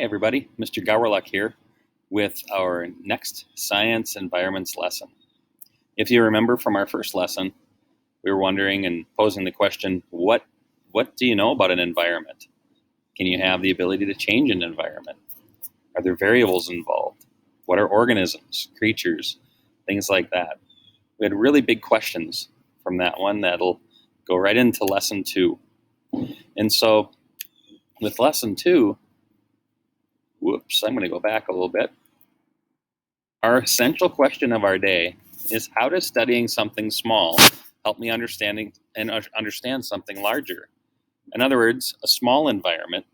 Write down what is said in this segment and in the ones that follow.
everybody. Mr. Gowerluck here with our next science environments lesson. If you remember from our first lesson, we were wondering and posing the question, what do you know about an environment? Can you have the ability to change an environment? Are there variables involved? What are organisms, creatures, things like that? We had really big questions from that one that'll go right into lesson 2. And so with lesson 2, I'm going to go back a little bit. Our essential question of our day is, how does studying something small help me understand something larger? In other words, a small environment,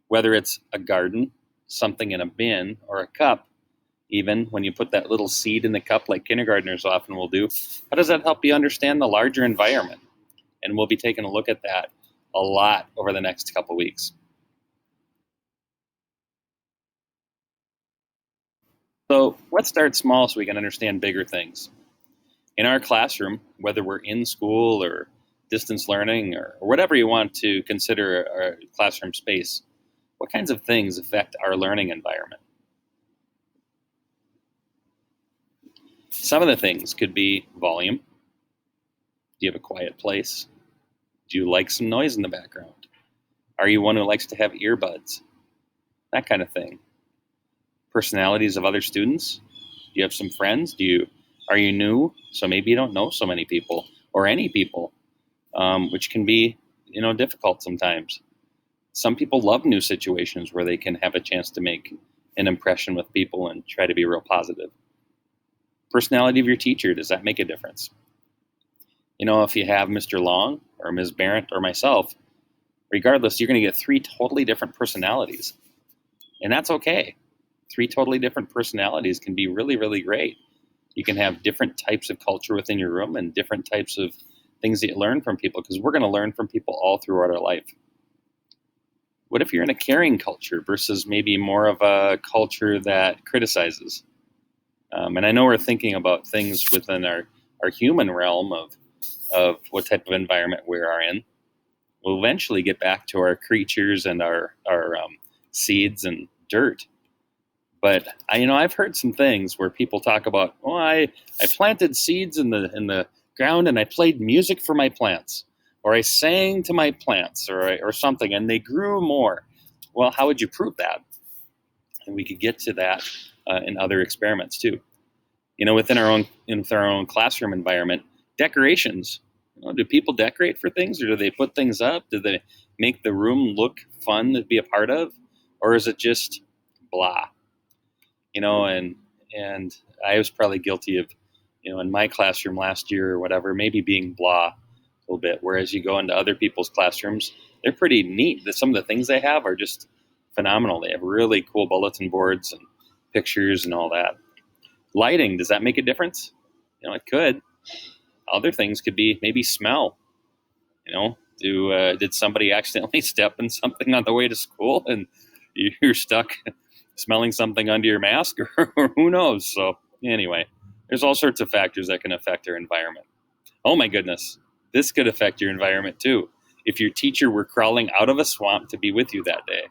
whether it's a garden, something in a bin, or a cup, even when you put that little seed in the cup like kindergartners often will do, how does that help you understand the larger environment? And we'll be taking a look at that a lot over the next couple weeks. So let's start small so we can understand bigger things. In our classroom, whether we're in school or distance learning or whatever you want to consider our classroom space, what kinds of things affect our learning environment? Some of the things could be volume. Do you have a quiet place? Do you like some noise in the background? Are you one who likes to have earbuds? That kind of thing. Personalities of other students. Do you have some friends? Are you new? So maybe you don't know so many people or any people, which can be, difficult sometimes. Some people love new situations where they can have a chance to make an impression with people and try to be real positive. Personality of your teacher, does that make a difference? If you have Mr. Long or Ms. Barrett or myself, regardless, you're going to get 3 totally different personalities. And that's okay. 3 totally different personalities can be really, really great. You can have different types of culture within your room and different types of things that you learn from people, because we're going to learn from people all throughout our life. What if you're in a caring culture versus maybe more of a culture that criticizes? And I know we're thinking about things within our human realm of what type of environment we are in. We'll eventually get back to our creatures and our seeds and dirt. But I've heard some things where people talk about, I planted seeds in the ground and I played music for my plants, or I sang to my plants, or something, and they grew more. Well, how would you prove that? And we could get to that in other experiments too. Within our own classroom environment, decorations. Do people decorate for things, or do they put things up? Do they make the room look fun to be a part of, or is it just blah? And I was probably guilty of, in my classroom last year or whatever, maybe being blah a little bit. Whereas you go into other people's classrooms, they're pretty neat. Some of the things they have are just phenomenal. They have really cool bulletin boards and pictures and all that. Lighting, does that make a difference? It could. Other things could be maybe smell. Did somebody accidentally step in something on the way to school and you're stuck smelling something under your mask, or who knows? So anyway, there's all sorts of factors that can affect our environment. Oh my goodness, this could affect your environment too. If your teacher were crawling out of a swamp to be with you that day.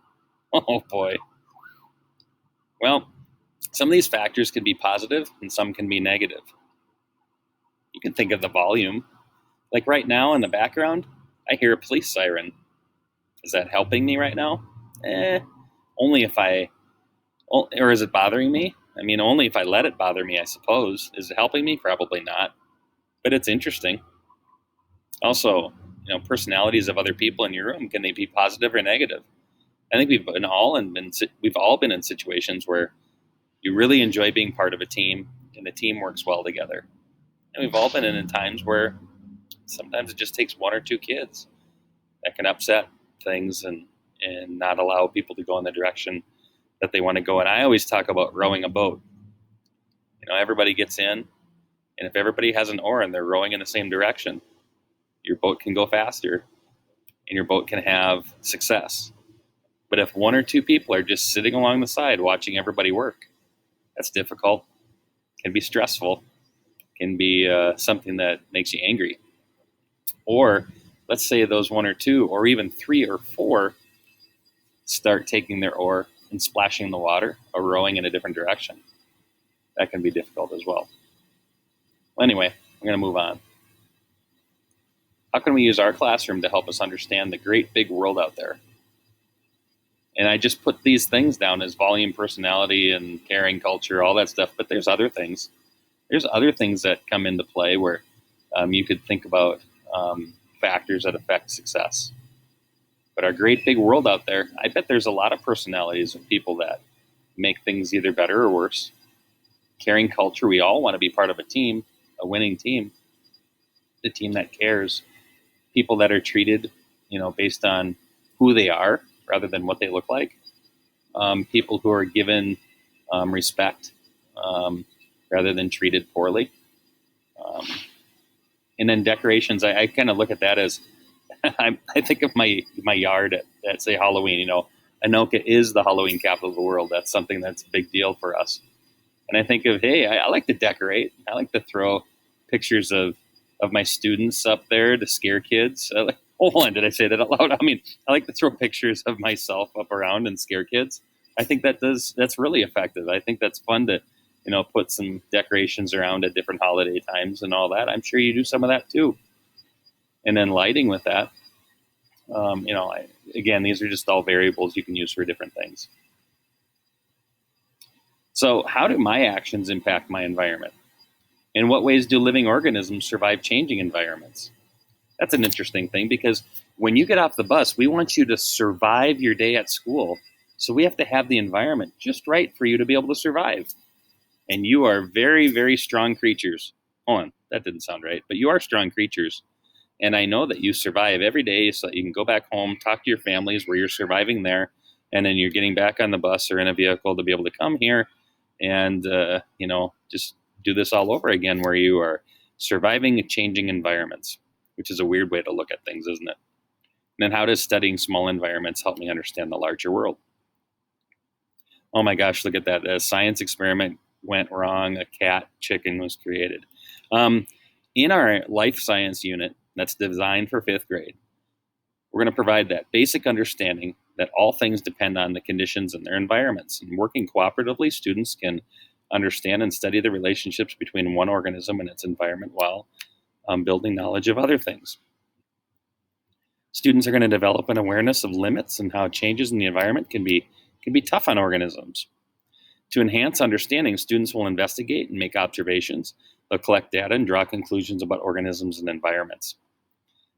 Oh boy. Well, some of these factors can be positive and some can be negative. You can think of the volume. Like right now in the background, I hear a police siren. Is that helping me right now? Only if or is it bothering me? Only if I let it bother me, I suppose. Is it helping me? Probably not. But it's interesting. Also, personalities of other people in your room, can they be positive or negative? I think we've all been in situations where you really enjoy being part of a team and the team works well together. And we've all been in times where sometimes it just takes 1 or 2 kids that can upset things and not allow people to go in the direction that they want to go. And I always talk about rowing a boat. Everybody gets in, and if everybody has an oar and they're rowing in the same direction, your boat can go faster and your boat can have success. But if 1 or 2 people are just sitting along the side watching everybody work, that's difficult, can be stressful, can be something that makes you angry. Or let's say those 1 or 2 or even 3 or 4 start taking their oar and splashing in the water or rowing in a different direction. That can be difficult as well. Anyway, I'm going to move on. How can we use our classroom to help us understand the great big world out there? And I just put these things down as volume, personality, and caring, culture, all that stuff. But there's other things. There's other things that come into play where you could think about factors that affect success. But our great big world out there, I bet there's a lot of personalities of people that make things either better or worse. Caring culture, we all want to be part of a team, a winning team, the team that cares, people that are treated, based on who they are rather than what they look like, people who are given respect rather than treated poorly. And then decorations, I kind of look at that as, I think of my yard at say Halloween. Anoka is the Halloween capital of the world. That's something that's a big deal for us. And I think of, hey, I like to decorate. I like to throw pictures of my students up there to scare kids. Hold on, did I say that out loud? I like to throw pictures of myself up around and scare kids. I think that's really effective. I think that's fun to, put some decorations around at different holiday times and all that. I'm sure you do some of that too. And then lighting with that. Again, these are just all variables you can use for different things. So how do my actions impact my environment? In what ways do living organisms survive changing environments? That's an interesting thing, because when you get off the bus, we want you to survive your day at school. So we have to have the environment just right for you to be able to survive. And you are very, very strong creatures. Hold on, that didn't sound right, but you are strong creatures. And I know that you survive every day so that you can go back home, talk to your families where you're surviving there, and then you're getting back on the bus or in a vehicle to be able to come here and, just do this all over again, where you are surviving changing environments, which is a weird way to look at things, isn't it? And then how does studying small environments help me understand the larger world? Oh my gosh, look at that. A science experiment went wrong. A cat chicken was created. In our life science unit that's designed for 5th grade, we're going to provide that basic understanding that all things depend on the conditions in their environments. And working cooperatively, students can understand and study the relationships between one organism and its environment while building knowledge of other things. Students are going to develop an awareness of limits and how changes in the environment can be tough on organisms. To enhance understanding, students will investigate and make observations. They'll collect data and draw conclusions about organisms and environments.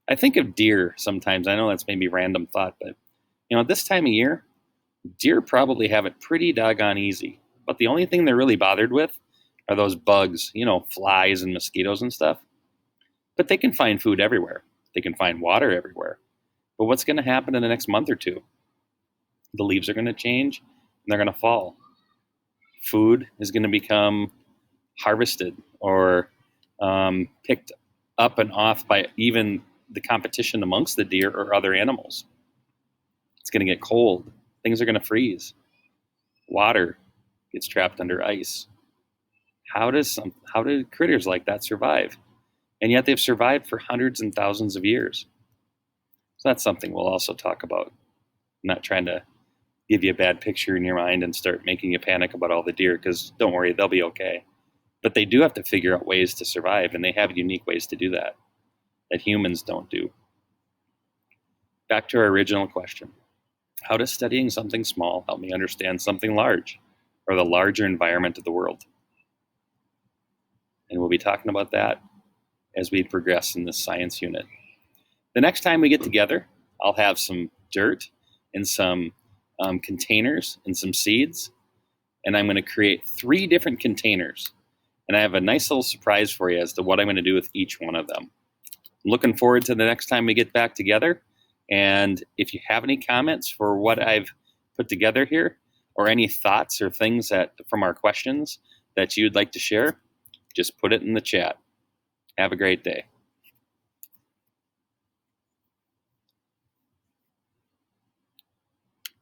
I think of deer sometimes. I know that's maybe random thought, but this time of year, deer probably have it pretty doggone easy. But the only thing they're really bothered with are those bugs, flies and mosquitoes and stuff. But they can find food everywhere. They can find water everywhere. But what's going to happen in the next month or two? The leaves are going to change and they're going to fall. Food is going to become harvested or picked up and off by even the competition amongst the deer or other animals. It's going to get cold. Things are going to freeze. Water gets trapped under ice. How do critters like that survive? And yet they've survived for hundreds and thousands of years. So that's something we'll also talk about. I'm not trying to give you a bad picture in your mind and start making you panic about all the deer, because don't worry, they'll be okay. But they do have to figure out ways to survive, and they have unique ways to do that humans don't do. Back to our original question. How does studying something small help me understand something large, or the larger environment of the world? And we'll be talking about that as we progress in this science unit. The next time we get together, I'll have some dirt and some containers and some seeds, and I'm going to create 3 different containers. And I have a nice little surprise for you as to what I'm going to do with each one of them. I'm looking forward to the next time we get back together. And if you have any comments for what I've put together here, or any thoughts or things from our questions that you'd like to share, just put it in the chat. Have a great day.